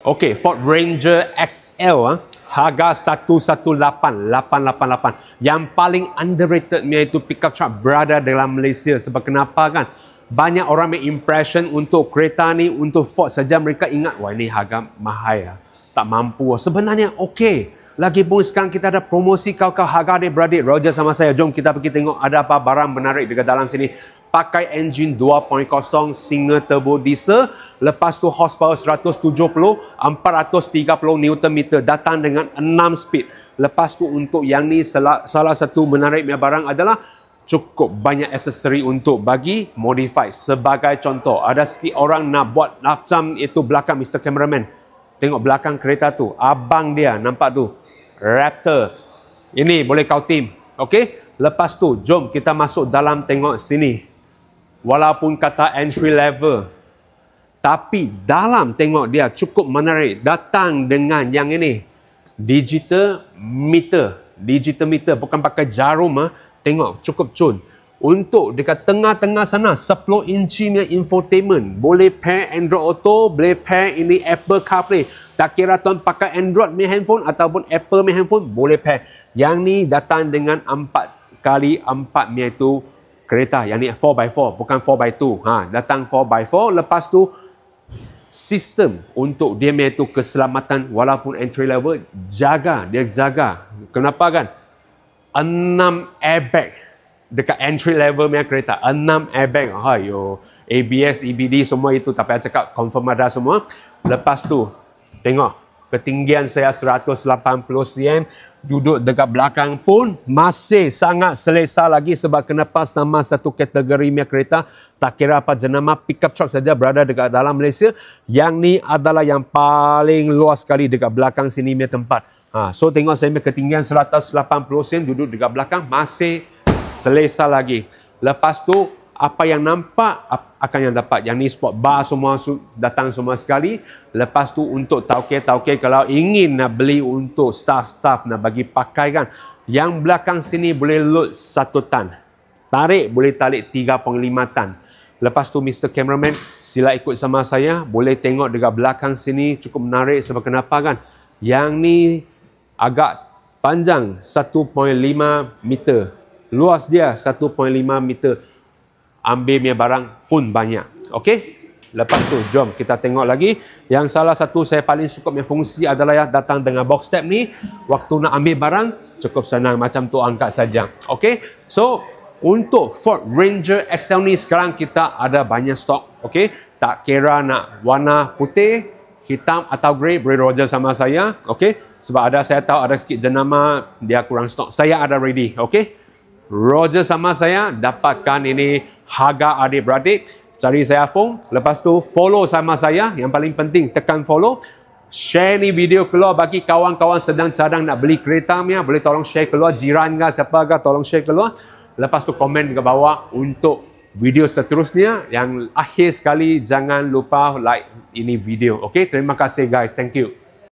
Okey, Ford Ranger XL harga 118,888. Yang paling underrated iaitu pickup truck berada dalam Malaysia. Sebab kenapa kan? Banyak orang make impression untuk kereta ni, untuk Ford saja mereka ingat, wah ini harga mahal, tak mampu. Sebenarnya okey. Lagipun sekarang kita ada promosi kau-kau harga adik-beradik. Roger sama saya, jom kita pergi tengok ada apa barang menarik dekat dalam sini. Pakai enjin 2.0 single turbo diesel, lepas tu horsepower 170, 430 Nm, datang dengan 6 speed. Lepas tu untuk yang ni salah satu menariknya barang adalah cukup banyak aksesori untuk bagi modify. Sebagai contoh, ada sikit orang nak buat macam itu belakang Mr. Cameraman. Tengok belakang kereta tu, abang dia nampak tu, Raptor. Ini boleh kau tim. Okey, lepas tu jom kita masuk dalam tengok sini. Walaupun kata entry level, tapi dalam tengok dia cukup menarik. Datang dengan yang ini, digital meter. Digital meter bukan pakai jarum. Tengok cukup cun. Untuk dekat tengah-tengah sana 10 inci punya infotainment. Boleh pair Android Auto, boleh pair ini Apple CarPlay. Tak kira tuan pakai Android punya handphone ataupun Apple punya handphone, boleh pair. Yang ni datang dengan 4x4 iaitu kereta. Yang ni 4x4, bukan 4x2. Datang 4x4. Lepas tu sistem untuk dia iaitu keselamatan walaupun entry level, dia jaga. Kenapa kan? 6 airbag dekat entry level punya kereta. 6 airbag. ABS, EBD semua itu. Tapi saya cakap confirm ada semua. Lepas tu tengok ketinggian saya 180 cm. Duduk dekat belakang pun masih sangat selesa lagi. Sebab kenapa sama satu kategori punya kereta. Tak kira apa jenama, pickup truck saja berada dekat dalam Malaysia. Yang ni adalah yang paling luas sekali dekat belakang sini punya tempat. So tengok saya punya ketinggian 180 cm. Duduk dekat belakang masih selesa lagi. Lepas tu apa yang nampak akan yang dapat. Yang ni sport bar semua datang semua sekali. Lepas tu untuk tauke kalau ingin nak beli untuk staff nak bagi pakai kan, yang belakang sini boleh load 1 tan. Tarik boleh tarik 3.5 tan. Lepas tu Mr. Cameraman sila ikut sama saya. Boleh tengok dekat belakang sini cukup menarik. Sebab kenapa kan? Yang ni agak panjang 1.5 meter. Luas dia 1.5 meter. Ambil punya barang pun banyak. Okey? Lepas tu jom kita tengok lagi. Yang salah satu saya paling suka punya fungsi adalah yang datang dengan box step ni. Waktu nak ambil barang cukup senang, macam tu angkat saja. Okey? So untuk Ford Ranger XL ni sekarang kita ada banyak stok. Okey? Tak kira nak warna putih, hitam atau grey, boleh Roger sama saya. Okey? Sebab saya tahu ada sikit jenama dia kurang stok. Saya ada ready. Okey? Roger sama saya, dapatkan ini harga adik-beradik. Cari saya phone. Lepas tu follow sama saya. Yang paling penting tekan follow. Share ni video keluar bagi kawan-kawan sedang cadang nak beli kereta ni. Boleh tolong share keluar. Jiran ke siapa ke tolong share keluar. Lepas tu komen ke bawah untuk video seterusnya. Yang akhir sekali jangan lupa like ini video. Okay, terima kasih guys. Thank you.